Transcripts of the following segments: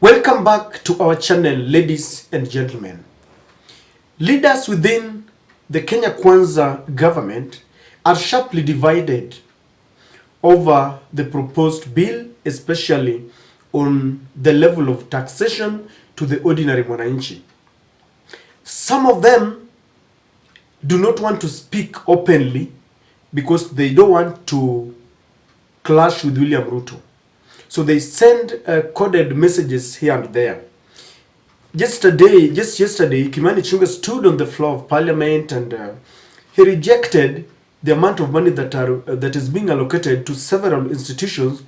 Welcome back to our channel, ladies and gentlemen. Leaders within the Kenya Kwanza government are sharply divided over the proposed bill, especially on the level of taxation to the ordinary mwananchi. Some of them do not want to speak openly because they don't want to clash with William Ruto. So they send coded messages here and there. Just yesterday, Kimani Ichung'wah stood on the floor of parliament and he rejected the amount of money that is being allocated to several institutions,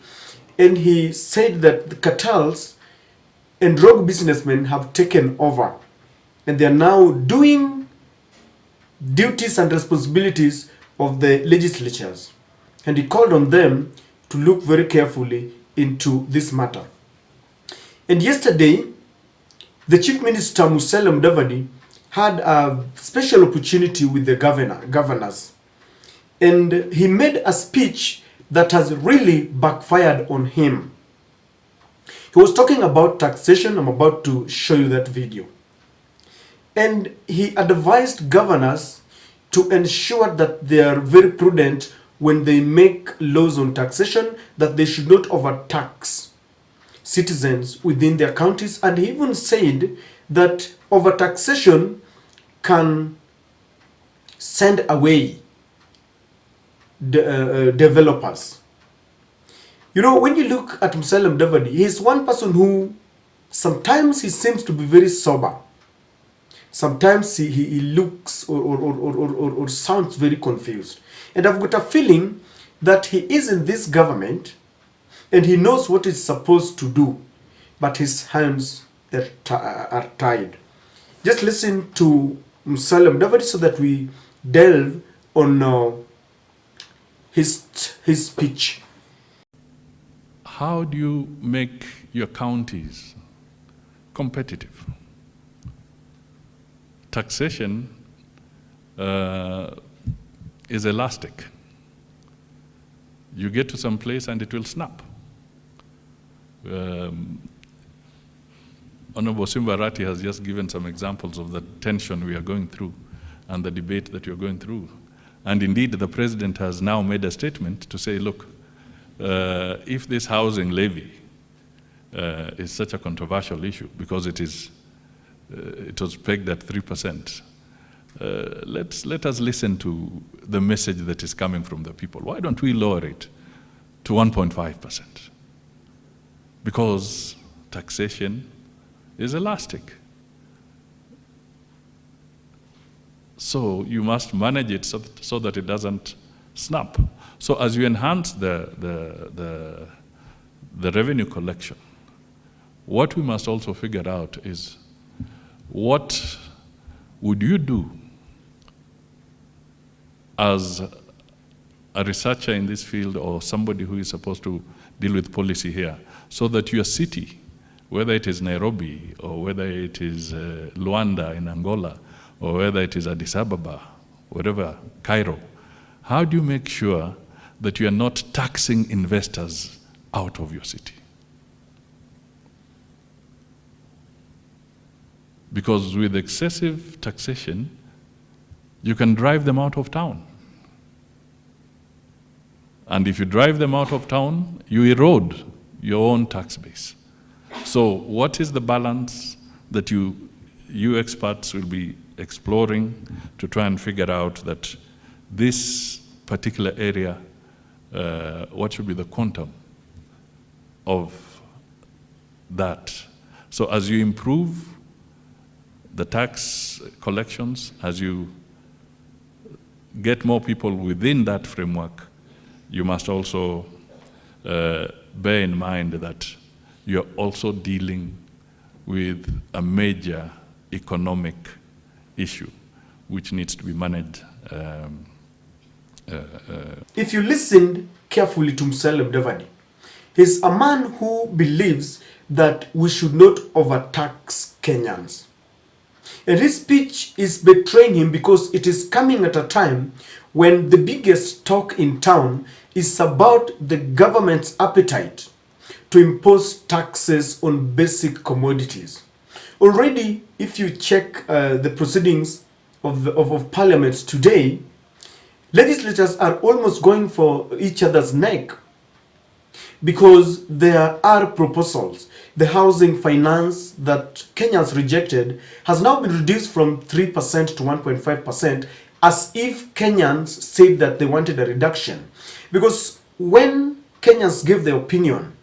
and he said that the cartels and rogue businessmen have taken over and they are now doing duties and responsibilities of the legislatures, and he called on them to look very carefully into this matter. And yesterday, the Chief Minister Musalia Mudavadi had a special opportunity with the governors, and he made a speech that has really backfired on him. He was talking about taxation. I'm about to show you that video. And he advised governors to ensure that they are very prudent when they make laws on taxation, that they should not overtax citizens within their counties. And he even said that overtaxation can send away the developers. You know, when you look at Musalia Mudavadi, he's one person who sometimes he seems to be very sober. Sometimes he looks or sounds very confused. And I've got a feeling that he is in this government and he knows what he's supposed to do, but his hands are tied. Just listen to Musalia Mudavadi so that we delve on his speech. How do you make your counties competitive? Taxation is elastic. You get to some place and it will snap. Honorable Simbarati has just given some examples of the tension we are going through and the debate that you're going through. And indeed, the president has now made a statement to say, look, if this housing levy is such a controversial issue because it was pegged at 3%, let us listen to the message that is coming from the people. Why don't we lower it to 1.5%? Because taxation is elastic. So you must manage it so that it doesn't snap. So as you enhance the revenue collection, what we must also figure out is, what would you do as a researcher in this field or somebody who is supposed to deal with policy here, so that your city, whether it is Nairobi or whether it is Luanda in Angola or whether it is Addis Ababa, wherever, Cairo, how do you make sure that you are not taxing investors out of your city? Because with excessive taxation, you can drive them out of town. And if you drive them out of town, you erode your own tax base. So what is the balance that you experts will be exploring to try and figure out that this particular area, what should be the quantum of that? So as you improve the tax collections, as you get more people within that framework, you must also bear in mind that you're also dealing with a major economic issue which needs to be managed. If you listened carefully to Musalia Mudavadi, he's a man who believes that we should not overtax Kenyans. And his speech is betraying him because it is coming at a time when the biggest talk in town is about the government's appetite to impose taxes on basic commodities. Already, if you check the proceedings of Parliament today, legislators are almost going for each other's neck because there are proposals. The housing finance that Kenyans rejected has now been reduced from 3% to 1.5%, as if Kenyans said that they wanted a reduction. Because when Kenyans gave their opinion,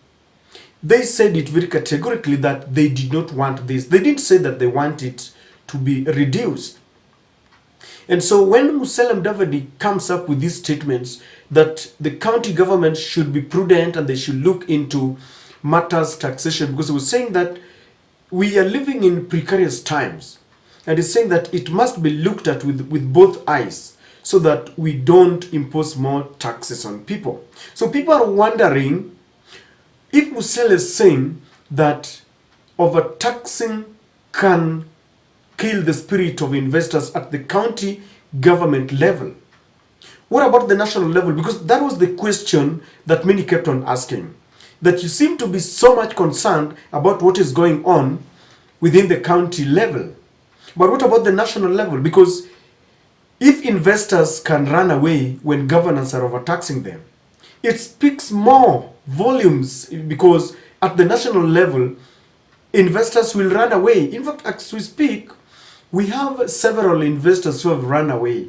they said it very categorically that they did not want this. They didn't say that they want it to be reduced. And so when Musalia Mudavadi comes up with these statements that the county government should be prudent and they should look into matters taxation, because he was saying that we are living in precarious times, and he's saying that it must be looked at with both eyes so that we don't impose more taxes on people. So people are wondering if Musalia is saying that overtaxing can kill the spirit of investors at the county government level. What about the national level? Because that was the question that many kept on asking. That you seem to be so much concerned about what is going on within the county level. But what about the national level? Because if investors can run away when governors are overtaxing them, it speaks more volumes, because at the national level, investors will run away. In fact, as we speak, we have several investors who have run away.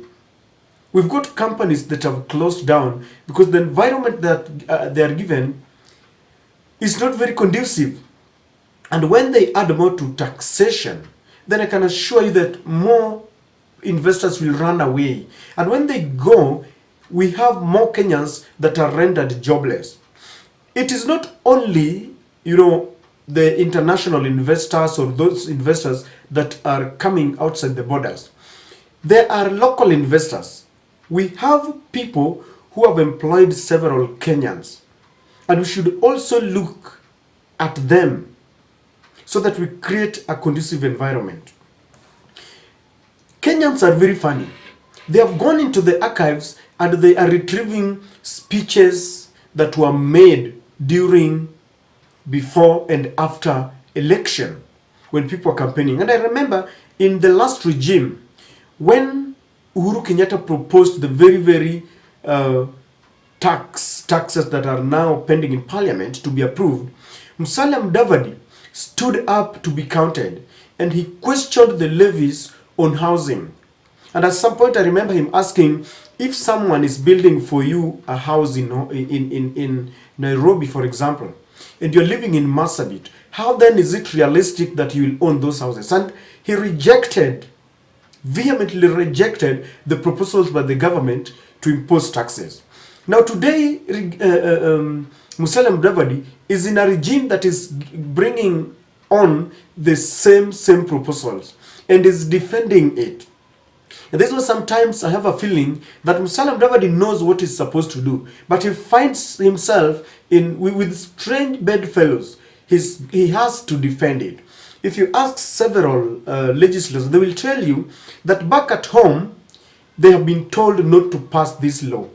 We've got companies that have closed down because the environment that they are given is not very conducive. And when they add more to taxation, then I can assure you that more investors will run away. And when they go, we have more Kenyans that are rendered jobless. It is not only, the international investors or those investors that are coming outside the borders. There are local investors. We have people who have employed several Kenyans, and we should also look at them so that we create a conducive environment. Kenyans are very funny. They have gone into the archives and they are retrieving speeches that were made during, before and after election when people are campaigning. And I remember in the last regime, when Uhuru Kenyatta proposed the very taxes that are now pending in parliament to be approved, Musalia Mudavadi stood up to be counted and he questioned the levies on housing. And at some point I remember him asking, if someone is building for you a house in Nairobi, for example, and you're living in Marsabit, how then is it realistic that you will own those houses? And he vehemently rejected the proposals by the government to impose taxes. Now today, Musalia Mudavadi is in a regime that is bringing on the same proposals and is defending it. And this is why sometimes I have a feeling that Musalia Mudavadi knows what he's supposed to do, but he finds himself with strange bedfellows. He has to defend it. If you ask several legislators, they will tell you that back at home, they have been told not to pass this law.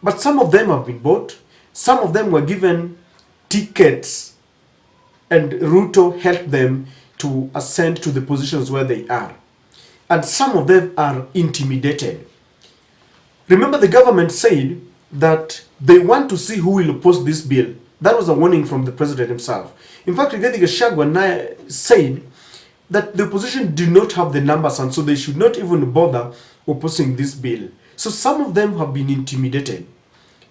But some of them have been bought, some of them were given tickets, and Ruto helped them to ascend to the positions where they are. And some of them are intimidated. Remember, the government said that they want to see who will oppose this bill. That was a warning from the president himself. In fact, Rigathi Gachagua said that the opposition do not have the numbers and so they should not even bother opposing this bill. So some of them have been intimidated.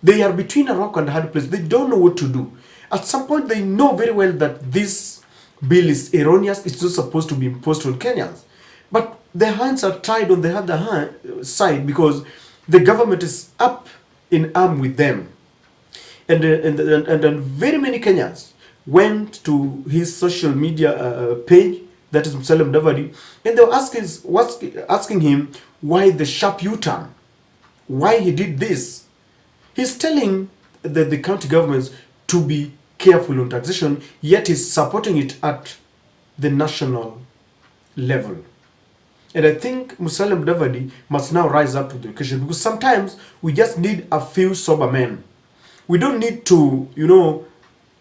They are between a rock and a hard place. They don't know what to do. At some point, they know very well that this bill is erroneous. It's not supposed to be imposed on Kenyans. But their hands are tied on the other side because the government is up in arm with them. And very many Kenyans went to his social media page, that is Musalia Mudavadi, and they were asking him why the sharp U-turn, why he did this. He's telling the county governments to be careful on taxation, yet he's supporting it at the national level. And I think Musalia Mudavadi must now rise up to the occasion, because sometimes we just need a few sober men. We don't need to,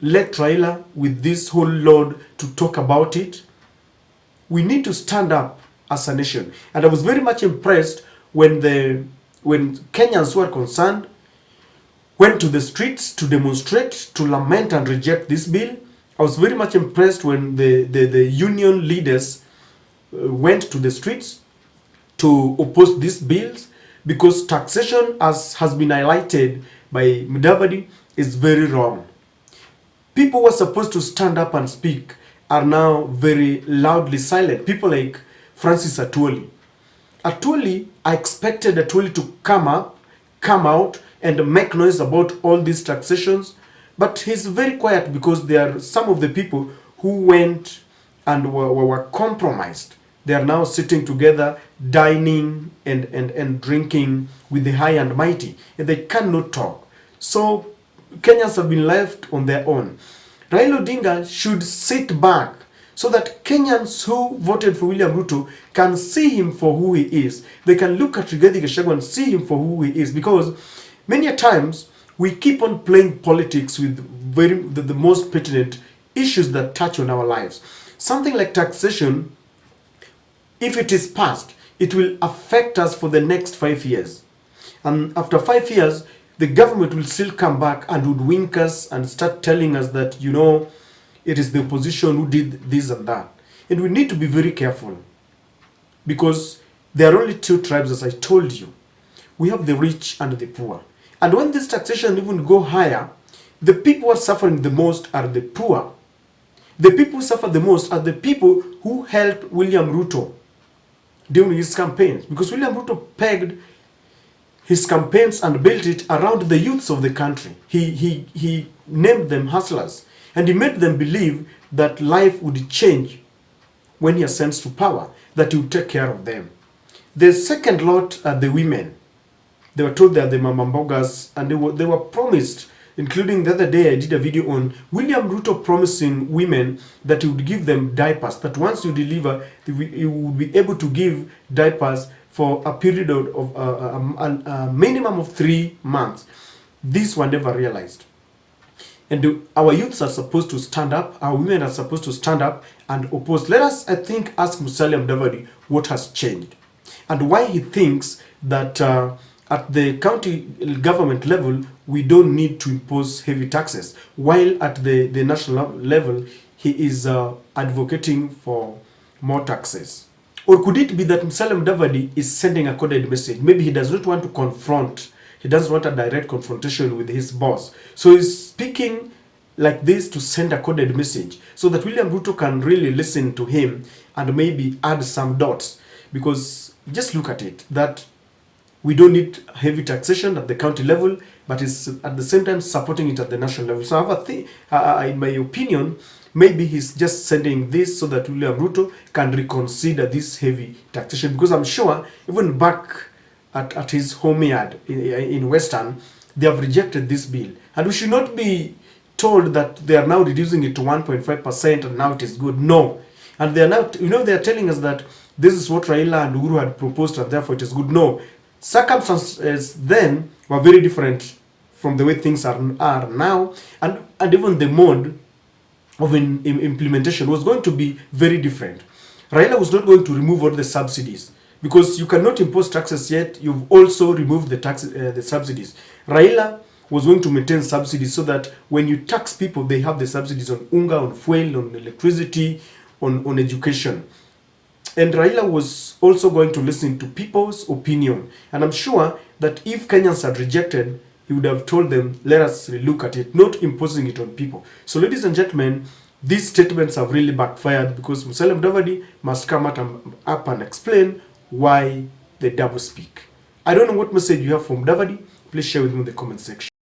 let Raila with this whole load to talk about it. We need to stand up as a nation. And I was very much impressed when Kenyans who are concerned went to the streets to demonstrate, to lament and reject this bill. I was very much impressed when the union leaders went to the streets to oppose these bills, because taxation, as has been highlighted by Mudavadi, is very wrong. People who are supposed to stand up and speak are now very loudly silent. People like Francis Atwoli. I expected Atwoli to come out and make noise about all these taxations, but he's very quiet because there are some of the people who went and were compromised. They are now sitting together, dining and drinking with the high and mighty, and they cannot talk. So Kenyans have been left on their own. Raila Odinga should sit back so that Kenyans who voted for William Ruto can see him for who he is. They can look at Rigathi Gachagua and see him for who he is, because many a times we keep on playing politics with the most pertinent issues that touch on our lives. Something like taxation, if it is passed, it will affect us for the next 5 years. And after 5 years, the government will still come back and would wink us and start telling us that, you know, it is the opposition who did this and that. And we need to be very careful, because there are only two tribes, as I told you. We have the rich and the poor. And when this taxation even go higher, the people who are suffering the most are the poor. The people who suffer the most are the people who helped William Ruto during his campaigns, because William Ruto pegged his campaigns and built it around the youths of the country. He named them hustlers, and he made them believe that life would change when he ascends to power, that he would take care of them. The second lot are the women. They were told they are the mamambogas, and they were promised, including the other day I did a video on William Ruto promising women that he would give them diapers, that once you deliver, he would be able to give diapers for a period of a minimum of 3 months. These were never realized. And our youths are supposed to stand up, our women are supposed to stand up and oppose. Let us, I think, ask Musalia Mudavadi what has changed and why he thinks that at the county government level, we don't need to impose heavy taxes, while at the national level, he is advocating for more taxes. Or could it be that Musalia Mudavadi is sending a coded message? Maybe he does not want to confront, he doesn't want a direct confrontation with his boss. So he's speaking like this to send a coded message so that William Ruto can really listen to him and maybe add some dots. Because just look at it, that we don't need heavy taxation at the county level, but it's at the same time supporting it at the national level. So I have in my opinion, maybe he's just sending this so that William Ruto can reconsider this heavy taxation. Because I'm sure even back at his home yard in Western, they have rejected this bill. And we should not be told that they are now reducing it to 1.5% and now it is good. No. And they are now, they are telling us that this is what Raila and Uhuru had proposed and therefore it is good. No. Circumstances then were very different from the way things are now, and even the mode of implementation was going to be very different. Raila was not going to remove all the subsidies, because you cannot impose taxes yet you've also removed the subsidies. Raila was going to maintain subsidies so that when you tax people, they have the subsidies on unga, on fuel, on electricity, on education. And Raila was also going to listen to people's opinion. And I'm sure that if Kenyans had rejected, he would have told them, let us look at it, not imposing it on people. So ladies and gentlemen, these statements have really backfired, because Musalia Mudavadi must come up and explain why they double speak. I don't know what message you have from Mudavadi. Please share with me in the comment section.